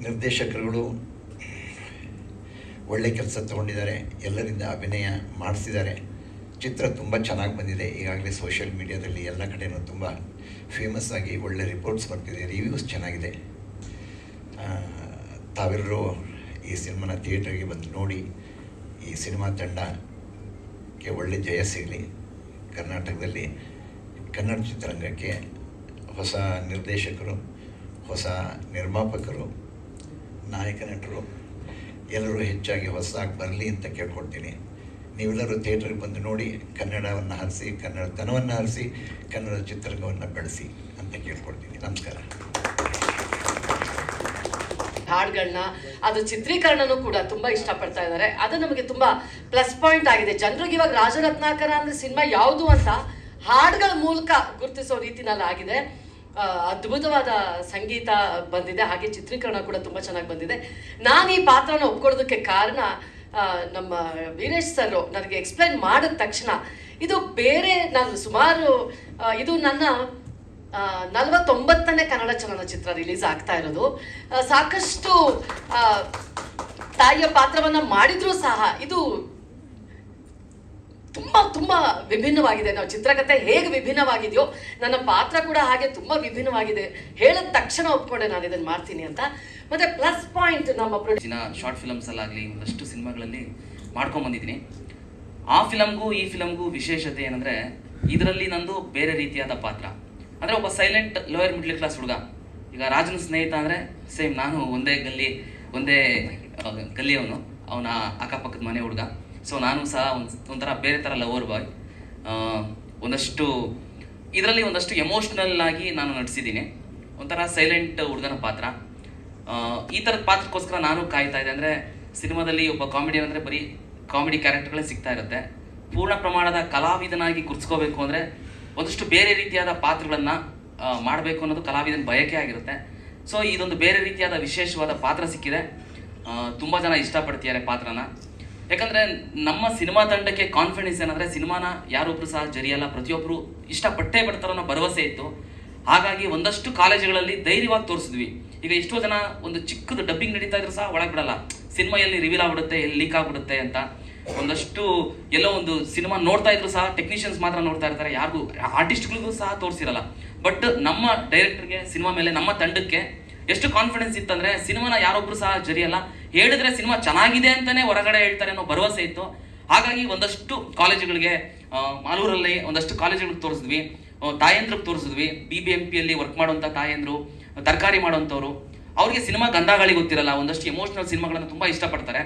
ನಿರ್ದೇಶಕರುಗಳು ಒಳ್ಳೆ ಕೆಲಸ ತಗೊಂಡಿದ್ದಾರೆ, ಎಲ್ಲರಿಂದ ಅಭಿನಯ ಮಾಡಿಸಿದ್ದಾರೆ. ಚಿತ್ರ ತುಂಬ ಚೆನ್ನಾಗಿ ಬಂದಿದೆ. ಈಗಾಗಲೇ ಸೋಷಿಯಲ್ ಮೀಡಿಯಾದಲ್ಲಿ ಎಲ್ಲ ಕಡೆಯೂ ತುಂಬ ಫೇಮಸ್ ಆಗಿ ಒಳ್ಳೆ ರಿಪೋರ್ಟ್ಸ್ ಬರ್ತಿದೆ, ರಿವ್ಯೂಸ್ ಚೆನ್ನಾಗಿದೆ. ತಾವೆಲ್ಲರೂ ಈ ಸಿನಿಮಾನ ಥಿಯೇಟರ್ಗೆ ಬಂದು ನೋಡಿ ಈ ಸಿನಿಮಾ ತಂಡಕ್ಕೆ ಒಳ್ಳೆ ಜಯ ಸಿಗಲಿ. ಕರ್ನಾಟಕದಲ್ಲಿ ಕನ್ನಡ ಚಿತ್ರರಂಗಕ್ಕೆ ಹೊಸ ನಿರ್ದೇಶಕರು, ಹೊಸ ನಿರ್ಮಾಪಕರು, ನಾಯಕ ನಟರು ಎಲ್ಲರೂ ಹೆಚ್ಚಾಗಿ ಹೊಸದಾಗಿ ಬರಲಿ ಅಂತ ಕೇಳ್ಕೊಳ್ತೀನಿ. ನೀವೆಲ್ಲರೂ ಥಿಯೇಟ್ರಿಗೆ ಬಂದು ನೋಡಿ, ಕನ್ನಡವನ್ನು ಹರಿಸಿ, ಕನ್ನಡತನವನ್ನು ಹರಿಸಿ, ಕನ್ನಡ ಚಿತ್ರರಂಗವನ್ನು ಬೆಳೆಸಿ ಅಂತ ಕೇಳ್ಕೊಳ್ತೀನಿ. ನಮಸ್ಕಾರ. ಹಾಡುಗಳನ್ನ ಅದು ಚಿತ್ರೀಕರಣನೂ ಕೂಡ ತುಂಬಾ ಇಷ್ಟಪಡ್ತಾ ಇದ್ದಾರೆ. ಅದು ನಮಗೆ ತುಂಬಾ ಪ್ಲಸ್ ಪಾಯಿಂಟ್ ಆಗಿದೆ. ಜನರಿಗೆ ಇವಾಗ ರಾಜರತ್ನಾಕರ ಅಂದ್ರೆ ಸಿನಿಮಾ ಯಾವುದು ಅಂತ ಹಾಡುಗಳ ಮೂಲಕ ಗುರುತಿಸೋ ರೀತಿನಲ್ಲಿ ಆಗಿದೆ. ಅದ್ಭುತವಾದ ಸಂಗೀತ ಬಂದಿದೆ, ಹಾಗೆ ಚಿತ್ರೀಕರಣ ಕೂಡ ತುಂಬ ಚೆನ್ನಾಗಿ ಬಂದಿದೆ. ನಾನು ಈ ಪಾತ್ರನ ಒಪ್ಕೊಳ್ಳೋದಕ್ಕೆ ಕಾರಣ ನಮ್ಮ ವೀರೇಶ್ ಸರ್ ನನಗೆ ಎಕ್ಸ್ಪ್ಲೈನ್ ಮಾಡಿದ ತಕ್ಷಣ ಇದು ಬೇರೆ, ನಾನು ಸುಮಾರು ಇದು ನನ್ನ 49ನೇ ಕನ್ನಡ ಚಲನಚಿತ್ರ ರಿಲೀಸ್ ಆಗ್ತಾ ಇರೋದು. ಸಾಕಷ್ಟು ತಾಯಿಯ ಪಾತ್ರವನ್ನ ಮಾಡಿದ್ರೂ ಸಹ ಇದು ತುಂಬ ವಿಭಿನ್ನವಾಗಿದೆ. ನಾವು ಚಿತ್ರಕಥೆ ಹೇಗೆ ವಿಭಿನ್ನವಾಗಿದೆಯೋ ನನ್ನ ಪಾತ್ರ ಕೂಡ ಹಾಗೆ ತುಂಬ ವಿಭಿನ್ನವಾಗಿದೆ. ಹೇಳಿದ ತಕ್ಷಣ ಒಪ್ಕೊಂಡೆ ನಾನು ಇದನ್ನು ಮಾಡ್ತೀನಿ ಅಂತ. ಮತ್ತೆ ಪ್ಲಸ್ ಪಾಯಿಂಟ್ ನಮ್ಮ ಶಾರ್ಟ್ ಫಿಲಮ್ಸ್ ಅಲ್ಲಾಗಲಿ ಒಂದಷ್ಟು ಸಿನಿಮಾಗಳಲ್ಲಿ ಮಾಡ್ಕೊಂಡು ಬಂದಿದ್ದೀನಿ. ಆ ಫಿಲಮ್ಗೂ ಈ ಫಿಲಮ್ಗೂ ವಿಶೇಷತೆ ಏನಂದರೆ, ಇದರಲ್ಲಿ ನಂದು ಬೇರೆ ರೀತಿಯಾದ ಪಾತ್ರ. ಅಂದರೆ ಒಬ್ಬ ಸೈಲೆಂಟ್ ಲೋಯರ್ ಮಿಡ್ಲ್ ಕ್ಲಾಸ್ ಹುಡುಗ. ಈಗ ರಾಜನ ಸ್ನೇಹಿತ ಅಂದರೆ ಸೇಮ್ ನಾನು ಒಂದೇ ಗಲ್ಲಿಯವನು, ಅವನ ಅಕ್ಕಪಕ್ಕದ ಮನೆ ಹುಡುಗ. ಸೊ ನಾನು ಸಹ ಒಂಥರ ಬೇರೆ ಥರ ಲವರ್ ಬಾಯ್. ಇದರಲ್ಲಿ ಒಂದಷ್ಟು ಎಮೋಷ್ನಲ್ ಆಗಿ ನಾನು ನಟಿಸಿದ್ದೀನಿ. ಒಂಥರ ಸೈಲೆಂಟ್ ಹುಡುಗನ ಪಾತ್ರ. ಈ ಥರದ ಪಾತ್ರಕ್ಕೋಸ್ಕರ ನಾನು ಕಾಯ್ತಾ ಇದ್ದೆ. ಅಂದರೆ ಸಿನಿಮಾದಲ್ಲಿ ಒಬ್ಬ ಕಾಮಿಡಿಯನ್ ಅಂದರೆ ಬರೀ ಕಾಮಿಡಿ ಕ್ಯಾರೆಕ್ಟರ್ಗಳೇ ಸಿಗ್ತಾ ಇರುತ್ತೆ. ಪೂರ್ಣ ಪ್ರಮಾಣದ ಕಲಾವಿದನಾಗಿ ಗುರ್ಸ್ಕೋಬೇಕು ಅಂದರೆ ಒಂದಷ್ಟು ಬೇರೆ ರೀತಿಯಾದ ಪಾತ್ರಗಳನ್ನು ಮಾಡಬೇಕು ಅನ್ನೋದು ಕಲಾವಿದನ ಬಯಕೆ ಆಗಿರುತ್ತೆ. ಸೊ ಇದೊಂದು ಬೇರೆ ರೀತಿಯಾದ ವಿಶೇಷವಾದ ಪಾತ್ರ ಸಿಕ್ಕಿದೆ. ತುಂಬ ಜನ ಇಷ್ಟಪಡ್ತಿದ್ದಾರೆ ಪಾತ್ರನ. ಯಾಕಂದರೆ ನಮ್ಮ ಸಿನಿಮಾ ತಂಡಕ್ಕೆ ಕಾನ್ಫಿಡೆನ್ಸ್ ಏನಂದರೆ, ಸಿನಿಮಾನ ಯಾರೊಬ್ಬರು ಸಹ ಜರಿಯಲ್ಲ, ಪ್ರತಿಯೊಬ್ಬರು ಇಷ್ಟಪಟ್ಟೇ ಬಿಡ್ತಾರೋ ಅನ್ನೋ ಭರವಸೆ ಇತ್ತು. ಹಾಗಾಗಿ ಒಂದಷ್ಟು ಕಾಲೇಜುಗಳಲ್ಲಿ ಧೈರ್ಯವಾಗಿ ತೋರಿಸಿದ್ವಿ. ಈಗ ಎಷ್ಟೋ ಜನ ಒಂದು ಚಿಕ್ಕದು ಡಬ್ಬಿಂಗ್ ನಡೀತಾ ಇದ್ರು ಸಹ ಒಳಗೆ ಬಿಡಲ್ಲ, ಸಿನಿಮಾ ಎಲ್ಲಿ ರಿವೀಲ್ ಆಗ್ಬಿಡುತ್ತೆ, ಎಲ್ಲಿ ಲೀಕ್ ಆಗ್ಬಿಡುತ್ತೆ ಅಂತ. ಒಂದಷ್ಟು ಎಲ್ಲೋ ಒಂದು ಸಿನಿಮಾ ನೋಡ್ತಾ ಇದ್ರು ಸಹ ಟೆಕ್ನಿಷಿಯನ್ಸ್ ಮಾತ್ರ ನೋಡ್ತಾ ಇರ್ತಾರೆ, ಯಾರಿಗೂ ಆರ್ಟಿಸ್ಟ್ಗಳಿಗೂ ಸಹ ತೋರಿಸಿರಲ್ಲ. ಬಟ್ ನಮ್ಮ ಡೈರೆಕ್ಟರ್ಗೆ, ಸಿನಿಮಾ ಮೇಲೆ, ನಮ್ಮ ತಂಡಕ್ಕೆ ಎಷ್ಟು ಕಾನ್ಫಿಡೆನ್ಸ್ ಇತ್ತಂದರೆ, ಸಿನಿಮಾನ ಯಾರೊಬ್ಬರು ಸಹ ಜರಿಯಲ್ಲ, ಹೇಳಿದ್ರೆ ಸಿನಿಮಾ ಚೆನ್ನಾಗಿದೆ ಅಂತಲೇ ಹೊರಗಡೆ ಹೇಳ್ತಾರೆ ಅನ್ನೋ ಭರವಸೆ ಇತ್ತು. ಹಾಗಾಗಿ ಒಂದಷ್ಟು ಕಾಲೇಜುಗಳಿಗೆ, ಮಾಲೂರಲ್ಲಿ ಒಂದಷ್ಟು ಕಾಲೇಜುಗಳಿಗೆ ತೋರಿಸಿದ್ವಿ, ತಾಯಂದ್ರಿಗೆ ತೋರಿಸಿದ್ವಿ. BBMPಯಲ್ಲಿ ವರ್ಕ್ ಮಾಡುವಂಥ ತಾಯಂದ್ರು, ತರಕಾರಿ ಮಾಡುವಂಥವ್ರು, ಅವ್ರಿಗೆ ಸಿನಿಮಾ ಗಂಧಾಗಳಿ ಗೊತ್ತಿರಲ್ಲ, ಒಂದಷ್ಟು ಎಮೋಷ್ನಲ್ ಸಿನಿಮಾಗಳನ್ನು ತುಂಬ ಇಷ್ಟಪಡ್ತಾರೆ.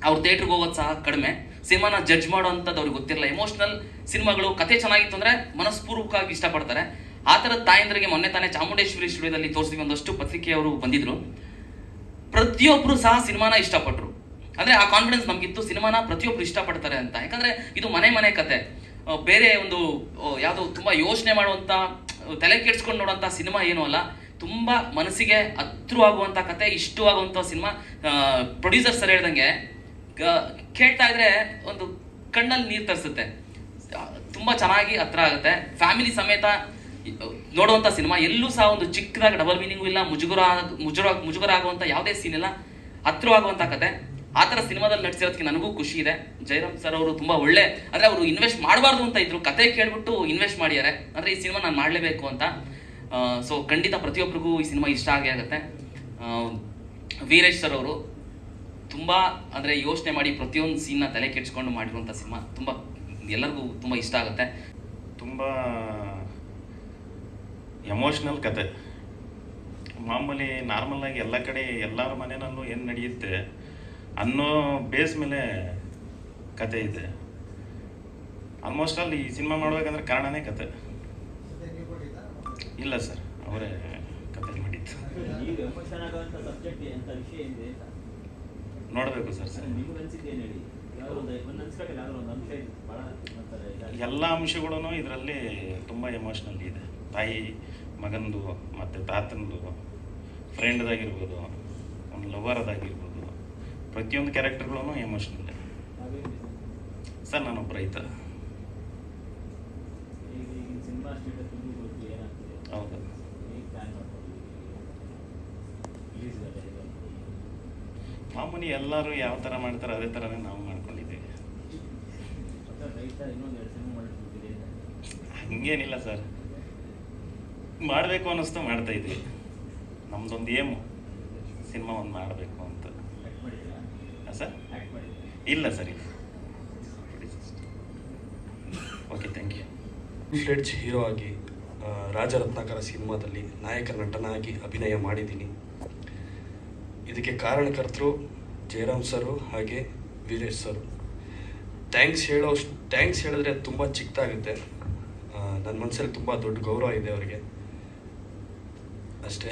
ಅವ್ರು ಥಿಯೇಟ್ರಿಗೆ ಹೋಗೋದು ಸಹ ಕಡಿಮೆ, ಸಿನಿಮಾನ ಜಡ್ಜ್ ಮಾಡೋವಂಥದ್ದು ಅವ್ರಿಗೆ ಗೊತ್ತಿರಲ್ಲ. ಎಮೋಷ್ನಲ್ ಸಿನಿಮಾಗಳು, ಕತೆ ಚೆನ್ನಾಗಿತ್ತು ಅಂದರೆ ಮನಸ್ಪೂರ್ವಕವಾಗಿ ಇಷ್ಟಪಡ್ತಾರೆ. ಆ ಥರದ ತಾಯಂದ್ರಿಗೆ ಮೊನ್ನೆ ತಾನೇ ಚಾಮುಂಡೇಶ್ವರಿ ಸ್ಟುಡಿಯೋದಲ್ಲಿ ತೋರಿಸಿದ್ವಿ. ಒಂದಷ್ಟು ಪತ್ರಿಕೆಯವರು ಬಂದಿದ್ರು, ಪ್ರತಿಯೊಬ್ಬರು ಸಹ ಸಿನಿಮಾನ ಇಷ್ಟಪಟ್ಟರು. ಅಂದರೆ ಆ ಕಾನ್ಫಿಡೆನ್ಸ್ ನಮಗಿತ್ತು, ಸಿನಿಮಾನ ಪ್ರತಿಯೊಬ್ಬರು ಇಷ್ಟಪಡ್ತಾರೆ ಅಂತ. ಯಾಕಂದರೆ ಇದು ಮನೆ ಕತೆ, ಬೇರೆ ಒಂದು ಯಾವುದೋ ತುಂಬ ಯೋಚನೆ ಮಾಡುವಂಥ, ತಲೆ ಕೆಡ್ಸ್ಕೊಂಡು ನೋಡುವಂಥ ಸಿನಿಮಾ ಏನೂ ಅಲ್ಲ. ತುಂಬ ಮನಸ್ಸಿಗೆ ಹತ್ರವಾಗುವಂಥ ಕತೆ, ಇಷ್ಟವಾಗುವಂಥ ಸಿನಿಮಾ. ಪ್ರೊಡ್ಯೂಸರ್ ಸರ್ ಹೇಳ್ದಂಗೆ ಕೇಳ್ತಾ ಇದ್ರೆ ಒಂದು ಕಣ್ಣಲ್ಲಿ ನೀರು ತರಿಸುತ್ತೆ. ತುಂಬ ಚೆನ್ನಾಗಿ ಹತ್ರ ಆಗುತ್ತೆ. ಫ್ಯಾಮಿಲಿ ಸಮೇತ ನೋಡುವಂಥ ಸಿನಿಮಾ. ಎಲ್ಲೂ ಸಹ ಒಂದು ಚಿಕ್ಕದಾಗಿ ಡಬಲ್ ಮೀನಿಂಗು ಇಲ್ಲ, ಮುಜುಗರ ಆಗುವಂಥ ಯಾವುದೇ ಸೀನ್ ಇಲ್ಲ, ಹತ್ರವಾಗುವಂಥ ಕತೆ. ಆ ಥರ ಸಿನಿಮಾದಲ್ಲಿ ನಟಿಸಿರೋದಕ್ಕೆ ನನಗೂ ಖುಷಿ ಇದೆ. ಜಯರಾಮ್ ಸರ್ ಅವರು ತುಂಬ ಒಳ್ಳೆ, ಅಂದರೆ ಅವರು ಇನ್ವೆಸ್ಟ್ ಮಾಡಬಾರ್ದು ಅಂತ ಇದ್ರು, ಕತೆ ಕೇಳ್ಬಿಟ್ಟು ಇನ್ವೆಸ್ಟ್ ಮಾಡಿದ್ದಾರೆ. ಅಂದರೆ ಈ ಸಿನಿಮಾ ನಾನು ಮಾಡಲೇಬೇಕು ಅಂತ. ಸೊ ಖಂಡಿತ ಪ್ರತಿಯೊಬ್ಬರಿಗೂ ಈ ಸಿನಿಮಾ ಇಷ್ಟ ಆಗೇ ಆಗುತ್ತೆ. ವೀರೇಶ್ ಸರ್ ಅವರು ತುಂಬ ಅಂದರೆ ಯೋಚನೆ ಮಾಡಿ ಪ್ರತಿಯೊಂದು ಸೀನ್ನ ತಲೆ ಕೆಡ್ಸ್ಕೊಂಡು ಮಾಡಿರುವಂಥ ಸಿನಿಮಾ. ತುಂಬ ಎಲ್ಲರಿಗೂ ತುಂಬ ಇಷ್ಟ ಆಗುತ್ತೆ. ತುಂಬ ಎಮೋಷ್ನಲ್ ಕತೆ. ಮಾಮೂಲಿ ನಾರ್ಮಲಾಗಿ ಎಲ್ಲ ಕಡೆ ಎಲ್ಲರ ಮನೆಯಲ್ಲೂ ಏನು ನಡೆಯುತ್ತೆ ಅನ್ನೋ ಬೇಸ್ ಮೇಲೆ ಕತೆ ಇದೆ. ಆಲ್ಮೋಸ್ಟ್ ಅಲ್ಲಿ ಈ ಸಿನಿಮಾ ಮಾಡ್ಬೇಕಂದ್ರೆ ಕಾರಣನೇ ಕತೆ. ಇಲ್ಲ ಸರ್, ಅವರೇ ಕತೆ ಮಾಡಿದ್ದು. ನೋಡಬೇಕು ಸರ್. ಎಲ್ಲ ಅಂಶಗಳೂ ಇದರಲ್ಲಿ ತುಂಬ ಎಮೋಷ್ನಲ್ ಇದೆ. ತಾಯಿ ಮಗಂದು ಮತ್ತು ತಾತಂದು, ಫ್ರೆಂಡ್ದಾಗಿರ್ಬೋದು, ಒಂದು ಲವರದಾಗಿರ್ಬೋದು, ಪ್ರತಿಯೊಂದು ಕ್ಯಾರೆಕ್ಟರ್ಗಳೂ ಎಮೋಷ್ನಲ್ ಇದೆ ಸರ್. ನಾನೊಬ್ಬ ರೈತ. ಹೌದು. ಮಾಮೂಲಿ ಎಲ್ಲರೂ ಯಾವ ಥರ ಮಾಡ್ತಾರೆ ಅದೇ ಥರನೇ ನಾವು ಮಾಡ್ಕೊಂಡಿದ್ದೀವಿ. ಹಂಗೇನಿಲ್ಲ ಸರ್, ಮಾಡಬೇಕು ಅನ್ನಿಸ್ತು ಮಾಡ್ತಾ ಇದ್ವಿ. ನಮ್ದೊಂದು ಏಮು ಸಿನಿಮಾ ಒಂದು ಮಾಡಬೇಕು ಅಂತ. ಸರ್ ಇಲ್ಲ ಸರ್, ಇಲ್ಲ. Okay, thank you. Fledged hero ಆಗಿ ರಾಜರತ್ನಾಕರ ಸಿನಿಮಾದಲ್ಲಿ ನಾಯಕ ನಟನಾಗಿ ಅಭಿನಯ ಮಾಡಿದ್ದೀನಿ. ಇದಕ್ಕೆ ಕಾರಣಕರ್ತರು ಜಯರಾಮ್ ಸರು ಹಾಗೆ ವೀರೇಶ್ ಸರು. ಥ್ಯಾಂಕ್ಸ್ ಹೇಳಿದ್ರೆ ತುಂಬ ಚಿಕ್ಕದಾಗುತ್ತೆ. ನನ್ನ ಮನಸ್ಸಲ್ಲಿ ತುಂಬ ದೊಡ್ಡ ಗೌರವ ಇದೆ ಅವರಿಗೆ, ಅಷ್ಟೇ.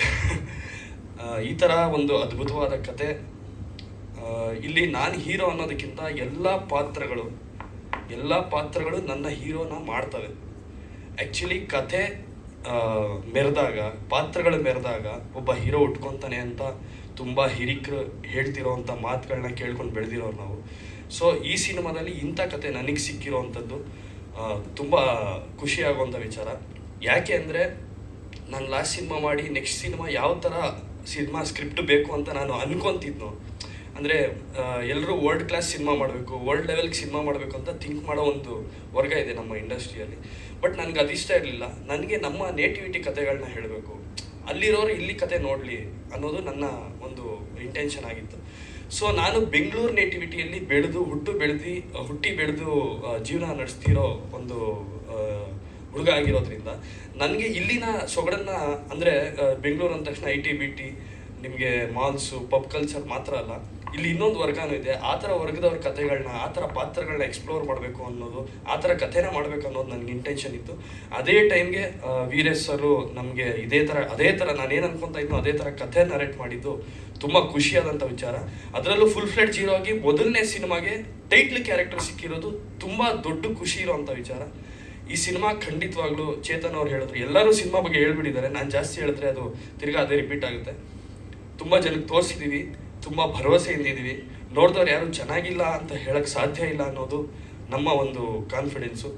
ಈ ಥರ ಒಂದು ಅದ್ಭುತವಾದ ಕತೆ. ಇಲ್ಲಿ ನಾನು ಹೀರೋ ಅನ್ನೋದಕ್ಕಿಂತ ಎಲ್ಲ ಪಾತ್ರಗಳು ನನ್ನ ಹೀರೋನ ಮಾಡ್ತವೆ. ಆ್ಯಕ್ಚುಲಿ ಕತೆ ಪಾತ್ರಗಳು ಮೆರೆದಾಗ ಒಬ್ಬ ಹೀರೋ ಉಟ್ಕೊತಾನೆ ಅಂತ ತುಂಬ ಹಿರಿಕರು ಹೇಳ್ತಿರೋವಂಥ ಮಾತುಗಳನ್ನ ಕೇಳ್ಕೊಂಡು ಬೆಳೆದಿರೋರು ನಾವು. ಸೊ ಈ ಸಿನಿಮಾದಲ್ಲಿ ಇಂಥ ಕತೆ ನನಗೆ ಸಿಕ್ಕಿರೋವಂಥದ್ದು ತುಂಬ ಖುಷಿಯಾಗುವಂಥ ವಿಚಾರ. ಯಾಕೆ ಅಂದರೆ ನಾನು ಲಾಸ್ಟ್ ಸಿನಿಮಾ ಮಾಡಿ ನೆಕ್ಸ್ಟ್ ಸಿನಿಮಾ ಯಾವ ಥರ ಸಿನಿಮಾ ಸ್ಕ್ರಿಪ್ಟ್ ಬೇಕು ಅಂತ ನಾನು ಅನ್ಕೊತಿದ್ನು. ಅಂದರೆ ಎಲ್ಲರೂ ವರ್ಲ್ಡ್ ಕ್ಲಾಸ್ ಸಿನಿಮಾ ಮಾಡಬೇಕು, ವರ್ಲ್ಡ್ ಲೆವೆಲ್ಗೆ ಸಿನಿಮಾ ಮಾಡಬೇಕು ಅಂತ ಥಿಂಕ್ ಮಾಡೋ ಒಂದು ವರ್ಗ ಇದೆ ನಮ್ಮ ಇಂಡಸ್ಟ್ರಿಯಲ್ಲಿ. ಬಟ್ ನನಗೆ ಅದಿಷ್ಟ ಇರಲಿಲ್ಲ. ನನಗೆ ನಮ್ಮ ನೇಟಿವಿಟಿ ಕತೆಗಳನ್ನ ಹೇಳಬೇಕು, ಅಲ್ಲಿರೋರು ಇಲ್ಲಿ ಕತೆ ನೋಡಲಿ ಅನ್ನೋದು ನನ್ನ ಒಂದು ಇಂಟೆನ್ಷನ್ ಆಗಿತ್ತು. ಸೊ ನಾನು ಬೆಂಗಳೂರು ನೇಟಿವಿಟಿಯಲ್ಲಿ ಹುಟ್ಟಿ ಬೆಳೆದು ಜೀವನ ನಡೆಸ್ತಿರೋ ಒಂದು ಹುಡುಗ ಆಗಿರೋದ್ರಿಂದ ನನಗೆ ಇಲ್ಲಿನ ಸೊಗಡನ್ನು, ಅಂದರೆ ಬೆಂಗಳೂರು ಅಂದ ತಕ್ಷಣ IT-BT, ನಿಮಗೆ ಮಾಲ್ಸು, ಪಬ್ ಕಲ್ಚರ್ ಮಾತ್ರ ಅಲ್ಲ, ಇಲ್ಲಿ ಇನ್ನೊಂದು ವರ್ಗನೂ ಇದೆ. ಆ ಥರ ವರ್ಗದವ್ರ ಕಥೆಗಳನ್ನ, ಆ ಥರ ಪಾತ್ರಗಳನ್ನ ಎಕ್ಸ್ಪ್ಲೋರ್ ಮಾಡಬೇಕು ಅನ್ನೋದು, ಆ ಥರ ಕಥೆನ ಮಾಡಬೇಕು ಅನ್ನೋದು ನನಗೆ ಇಂಟೆನ್ಷನ್ ಇತ್ತು. ಅದೇ ಟೈಮ್ಗೆ ವೀರೇಶ್ ಸರು ನಮಗೆ ಅದೇ ಥರ ನಾನೇನು ಅನ್ಕೊತಾ ಇದ್ನೋ ಅದೇ ಥರ ಕಥೆ ನರೇಟ್ ಮಾಡಿದ್ದು ತುಂಬ ಖುಷಿಯಾದಂಥ ವಿಚಾರ. ಅದರಲ್ಲೂ ಫುಲ್ ಫ್ಲೆಡ್ಜ್ ಹೀರೋ ಆಗಿ ಮೊದಲನೇ ಸಿನಿಮಾಗೆ ಟೈಟ್ಲ್ ಕ್ಯಾರೆಕ್ಟರ್ ಸಿಕ್ಕಿರೋದು ತುಂಬ ದೊಡ್ಡ ಖುಷಿ ಇರೋವಂಥ ವಿಚಾರ. ಈ ಸಿನಿಮಾ ಖಂಡಿತವಾಗ್ಲೂ ಚೇತನ್ ಅವ್ರು ಹೇಳಿದ್ರು, ಎಲ್ಲರೂ ಸಿನಿಮಾ ಬಗ್ಗೆ ಹೇಳ್ಬಿಟ್ಟಿದ್ದಾರೆ, ನಾನು ಜಾಸ್ತಿ ಹೇಳಿದ್ರೆ ಅದು ತಿರ್ಗಾ ಅದೇ ರಿಪೀಟ್ ಆಗುತ್ತೆ. ತುಂಬ ಜನಕ್ಕೆ ತೋರಿಸಿದ್ದೀವಿ, ತುಂಬ ಭರವಸೆಯಿಂದ ಇದ್ದೀವಿ. ನೋಡಿದವ್ರು ಯಾರು ಚೆನ್ನಾಗಿಲ್ಲ ಅಂತ ಹೇಳಕ್ಕೆ ಸಾಧ್ಯ ಇಲ್ಲ ಅನ್ನೋದು ನಮ್ಮ ಒಂದು ಕಾನ್ಫಿಡೆನ್ಸು.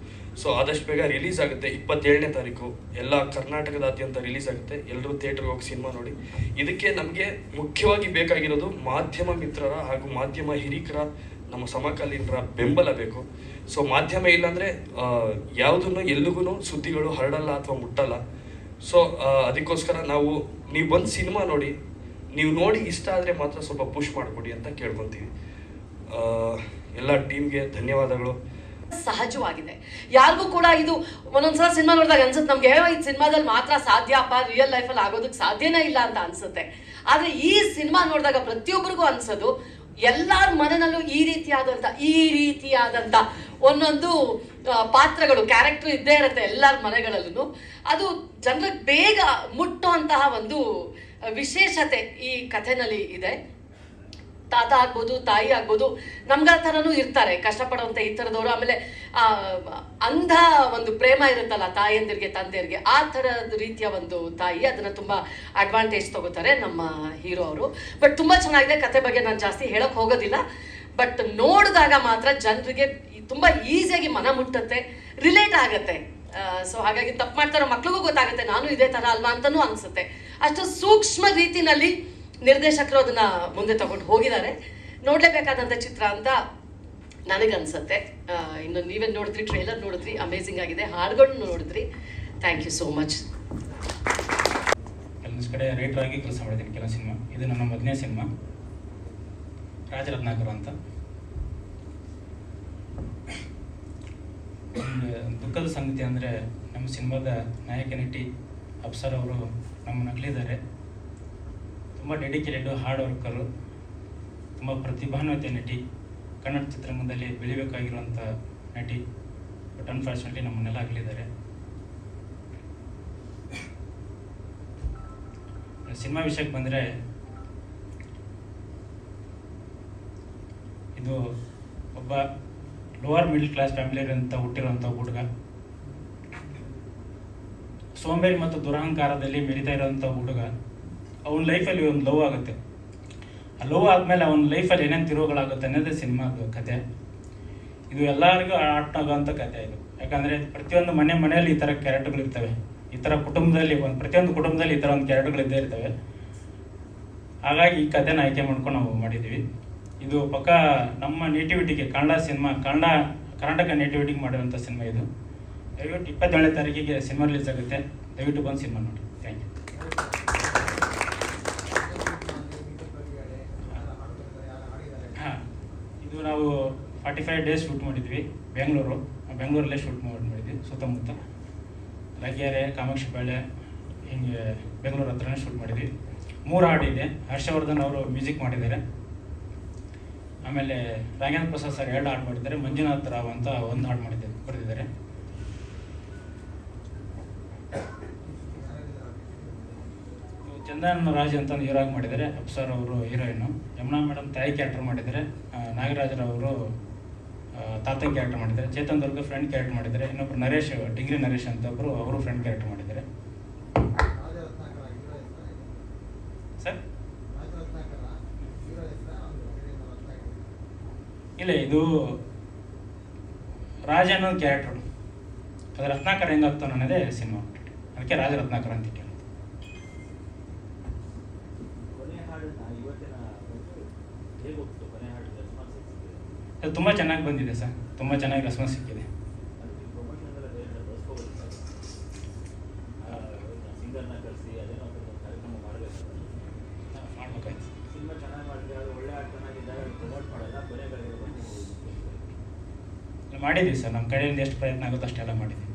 ಸೊ ಆದಷ್ಟು ಬೇಗ ರಿಲೀಸ್ ಆಗುತ್ತೆ. 27ನೇ ತಾರೀಕು ಎಲ್ಲ ಕರ್ನಾಟಕದಾದ್ಯಂತ ರಿಲೀಸ್ ಆಗುತ್ತೆ. ಎಲ್ಲರೂ ಥಿಯೇಟ್ರಿಗೆ ಹೋಗಿ ಸಿನಿಮಾ ನೋಡಿ. ಇದಕ್ಕೆ ನಮಗೆ ಮುಖ್ಯವಾಗಿ ಬೇಕಾಗಿರೋದು ಮಾಧ್ಯಮ ಮಿತ್ರರ ಹಾಗೂ ಮಾಧ್ಯಮ ಹಿರಿಕರ, ನಮ್ಮ ಸಮಕಾಲೀನರ ಬೆಂಬಲ ಬೇಕು. ಸೊ ಮಾಧ್ಯಮ ಇಲ್ಲಾಂದರೆ ಯಾವುದನ್ನು ಎಲ್ಲಿಗೂ ಸುದ್ದಿಗಳು ಹರಡಲ್ಲ ಅಥವಾ ಮುಟ್ಟಲ್ಲ. ಸೊ ಅದಕ್ಕೋಸ್ಕರ ನೀವು ಬಂದು ಸಿನಿಮಾ ನೋಡಿ, ನೀವು ನೋಡಿ ಇಷ್ಟ ಆದರೆ ಮಾತ್ರ ಸ್ವಲ್ಪ ಪುಷ್ ಮಾಡಿಕೊಡಿ ಅಂತ ಕೇಳ್ಕೊತೀವಿ. ಎಲ್ಲ ಟೀಮ್ಗೆ ಧನ್ಯವಾದಗಳು. ಸಹಜವಾಗಿದೆ, ಯಾರಿಗೂ ಕೂಡ ಇದು ಒಂದೊಂದ್ಸಲ ಸಿನಿಮಾ ನೋಡಿದಾಗ ಅನ್ಸುತ್ತೆ ನಮ್ಗೆ, ಈ ಸಿನಿಮಾದಲ್ಲಿ ಮಾತ್ರ ಸಾಧ್ಯ ಅಪ್ಪ, ರಿಯಲ್ ಲೈಫಲ್ಲಿ ಆಗೋದಕ್ಕೆ ಸಾಧ್ಯನೇ ಇಲ್ಲ ಅಂತ ಅನ್ಸುತ್ತೆ. ಆದ್ರೆ ಈ ಸಿನಿಮಾ ನೋಡಿದಾಗ ಪ್ರತಿಯೊಬ್ಬರಿಗೂ ಅನ್ಸೋದು ಎಲ್ಲಾರ ಮನೆಯಲ್ಲೂ ಈ ರೀತಿಯಾದಂಥ ಒಂದೊಂದು ಪಾತ್ರಗಳು, ಕ್ಯಾರೆಕ್ಟರ್ ಇದ್ದೇ ಇರುತ್ತೆ ಎಲ್ಲರ ಮನೆಗಳಲ್ಲೂ. ಅದು ಜನರಿಗೆ ಬೇಗ ಮುಟ್ಟುವಂತಹ ಒಂದು ವಿಶೇಷತೆ ಈ ಕಥೆನಲ್ಲಿ ಇದೆ. ತಾತ ಆಗ್ಬೋದು, ತಾಯಿ ಆಗ್ಬೋದು, ನಮ್ಗ ಥರನೂ ಇರ್ತಾರೆ ಕಷ್ಟಪಡುವಂಥ ಈ ಥರದವರು. ಆಮೇಲೆ ಅಂಧ ಒಂದು ಪ್ರೇಮ ಇರುತ್ತಲ್ಲ ತಾಯಿಯಂದಿರಿಗೆ ತಂದೆಯರಿಗೆ, ಆ ಥರದ ರೀತಿಯ ಒಂದು ತಾಯಿ, ಅದನ್ನು ತುಂಬ ಅಡ್ವಾಂಟೇಜ್ ತಗೋತಾರೆ ನಮ್ಮ ಹೀರೋ ಅವರು. ಬಟ್ ತುಂಬ ಚೆನ್ನಾಗಿದೆ. ಕತೆ ಬಗ್ಗೆ ನಾನು ಜಾಸ್ತಿ ಹೇಳಕ್ ಹೋಗೋದಿಲ್ಲ. ಬಟ್ ನೋಡಿದಾಗ ಮಾತ್ರ ಜನರಿಗೆ ತುಂಬ ಈಸಿಯಾಗಿ ಮನ ಮುಟ್ಟತ್ತೆ, ರಿಲೇಟ್ ಆಗತ್ತೆ. ಸೊ ಹಾಗಾಗಿ ತಪ್ಪು ಮಾಡ್ತಾರೋ ಮಕ್ಳಿಗೂ ಗೊತ್ತಾಗುತ್ತೆ, ನಾನು ಇದೇ ಥರ ಅಲ್ವಾ ಅಂತಲೂ ಅನಿಸುತ್ತೆ. ಅಷ್ಟು ಸೂಕ್ಷ್ಮ ರೀತಿನಲ್ಲಿ ನಿರ್ದೇಶಕರು ಅದನ್ನ ಮುಂದೆ ತಗೊಂಡು ಹೋಗಿದ್ದಾರೆ. ನೋಡಲೇಬೇಕಾದಂಥ ಚಿತ್ರ ಅಂತ ನನಗನ್ಸುತ್ತೆ. ಇನ್ನು ನೀವೇನು ನೋಡಿದ್ರಿ, ಟ್ರೇಲರ್ ನೋಡಿದ್ರಿ, ಅಮೇಝಿಂಗ್ ಆಗಿದೆ. ಹಾಡುಗಳನ್ನು ನೋಡಿದ್ರಿ. Thank you so much. ಕೆಲವೊಂದು ಕಡೆ ರೈಟರ್ ಆಗಿ ಕೆಲಸ ಮಾಡಿದ್ದೀನಿ ಕೆಲವು ಸಿನಿಮಾ. ಇದು ನನ್ನ ಮೊದಲನೇ ಸಿನಿಮಾ, ರಾಜರತ್ನಾಕರ ಅಂತ. ಒಂದು ದುಃಖದ ಸಂಗತಿ ಅಂದರೆ, ನಮ್ಮ ಸಿನಿಮಾದ ನಾಯಕ ನಟಿ ಅಪ್ಸರ್ ಅವರು ನಮ್ಮನ್ನು ಅಗಲಿದ್ದಾರೆ. ತುಂಬ ಡೆಡಿಕೇಟೆಡ್, ಹಾರ್ಡ್ ವರ್ಕರು, ತುಂಬ ಪ್ರತಿಭಾನ್ವಿತ ನಟಿ, ಕನ್ನಡ ಚಿತ್ರರಂಗದಲ್ಲಿ ಬೆಳಿಬೇಕಾಗಿರುವಂಥ ನಟಿ. ಬಟ್ ಅನ್ಫಾರ್ಚುನೇಟ್ಲಿ ನಮ್ಮನ್ನೆಲ್ಲ ಅಗಲಿದ್ದಾರೆ. ಸಿನಿಮಾ ವಿಷಯಕ್ಕೆ ಬಂದರೆ, ಇದು ಒಬ್ಬ ಲೋವರ್ ಮಿಡಲ್ ಕ್ಲಾಸ್ ಫ್ಯಾಮಿಲಿಯಂತ ಹುಟ್ಟಿರೋಂಥ ಹುಡುಗ, ಸೋಂಬೇರಿ ಮತ್ತು ದುರಹಂಕಾರದಲ್ಲಿ ಮೆರಿತಾ ಇರೋಂಥ ಹುಡುಗ. ಅವನ ಲೈಫಲ್ಲಿ ಒಂದು ಲವ್ ಆಗುತ್ತೆ. ಆ ಲವ್ ಆದಮೇಲೆ ಅವನ ಲೈಫಲ್ಲಿ ಏನೇನು ತಿರುವುಗಳಾಗುತ್ತೆ ಅನ್ನೋದೇ ಸಿನಿಮಾದ ಕತೆ. ಇದು ಎಲ್ಲರಿಗೂ ಆಟ ಆಗೋಂಥ ಕತೆ ಇದು. ಯಾಕಂದರೆ ಪ್ರತಿಯೊಂದು ಮನೆಯಲ್ಲಿ ಈ ಥರ ಕ್ಯಾರೆಕ್ಟರ್ಗಳಿರ್ತವೆ. ಈ ಥರ ಕುಟುಂಬದಲ್ಲಿ ಪ್ರತಿಯೊಂದು ಕುಟುಂಬದಲ್ಲಿ ಈ ಥರ ಒಂದು ಕ್ಯಾರೆಕ್ಟರ್ಗಳಿದ್ದೇ ಇರ್ತವೆ. ಹಾಗಾಗಿ ಈ ಕಥೆನ ಆಯ್ಕೆ ಮಾಡ್ಕೊಂಡು ನಾವು ಮಾಡಿದ್ದೀವಿ. ಇದು ಪಕ್ಕ ನಮ್ಮ ನೇಟಿವಿಟಿಗೆ ಕನ್ನಡ ಸಿನಿಮಾ, ಕರ್ನಾಟಕ ನೇಟಿವಿಟಿಗೆ ಮಾಡಿರುವಂಥ ಸಿನಿಮಾ ಇದು. ದಯವಿಟ್ಟು 27ನೇ ತಾರೀಕಿಗೆ ಸಿನಿಮಾ ರಿಲೀಸ್ ಆಗುತ್ತೆ, ದಯವಿಟ್ಟು ಬಂದು ಸಿನಿಮಾ ನೋಡಿ. Thank you. ಹಾಂ, ಇದು ನಾವು 45 ಡೇಸ್ ಶೂಟ್ ಮಾಡಿದ್ವಿ. ಬೆಂಗಳೂರಲ್ಲೇ ಶೂಟ್ ಮಾಡಿದ್ವಿ. ಸುತ್ತಮುತ್ತ ಲಗ್ಗೆರೆ, ಕಾಮಾಕ್ಷಿಪಾಳ್ಯ, ಹಿಂಗೆ ಬೆಂಗಳೂರು ಹತ್ರನೇ ಶೂಟ್ ಮಾಡಿದ್ವಿ. 3 ಹಾಡಿದೆ. ಹರ್ಷವರ್ಧನ್ ಅವರು ಮ್ಯೂಸಿಕ್ ಮಾಡಿದ್ದಾರೆ. ಆಮೇಲೆ ರಾಘವೇಂದ್ರ ಪ್ರಸಾದ್ ಸರ್ 2 ಹಾಡು ಮಾಡಿದ್ದಾರೆ. ಮಂಜುನಾಥ್ ರಾವ್ ಅಂತ 1 ಹಾಡು ಬರೆದಿದ್ದಾರೆ. ಚಂದನ್ ರಾಜ್ ಅಂತ ಒಂದು ಹೀರೋ ಆಗಿ ಮಾಡಿದ್ದಾರೆ. ಅಪ್ಸರ್ ಅವರು ಹೀರೋಯಿನ್ನು. ಯಮುನಾ ಮೇಡಮ್ ತಾಯಿ ಕ್ಯಾರೆಕ್ಟರ್ ಮಾಡಿದ್ದಾರೆ. ನಾಗರಾಜರವರು ತಾತನ್ ಕ್ಯಾರೆಕ್ಟರ್ ಮಾಡಿದ್ದಾರೆ. ಚೇತನ್ ದುರ್ಗ ಫ್ರೆಂಡ್ ಕ್ಯಾರೆಕ್ಟರ್ ಮಾಡಿದ್ದಾರೆ. ಇನ್ನೊಬ್ರು ನರೇಶ್, ಡಿಗ್ರಿ ನರೇಶ್ ಅಂತ ಒಬ್ಬರು, ಅವರು ಫ್ರೆಂಡ್ ಕ್ಯಾರೆಕ್ಟರ್ ಮಾಡಿದ್ದಾರೆ. ಸರ್ ಇಲ್ಲ, ಇದು ರಾಜ ಅನ್ನೋ ಕ್ಯಾರೆಕ್ಟರ್. ಅದು ರತ್ನಾಕರ ಹೆಂಗಾಗ್ತಾನೆ ಅನ್ನೋದೇ ಸಿನಿಮಾ. ಅದಕ್ಕೆ ರಾಜ ರತ್ನಾಕರ ಅಂತ ಕೇಳಿ. ಅದು ತುಂಬ ಚೆನ್ನಾಗಿ ಬಂದಿದೆ ಸರ್, ತುಂಬ ಚೆನ್ನಾಗಿ ರೆಸ್ಪಾನ್ಸ್ ಸಿಕ್ಕಿದೆ. ಮಾಡಿದ್ದೀವಿ ಸರ್, ನಮ್ಮ ಕಡೆಯಿಂದ ಎಷ್ಟು ಪ್ರಯತ್ನ ಆಗುತ್ತೋ ಅಷ್ಟೆಲ್ಲ ಮಾಡಿದ್ದೀವಿ.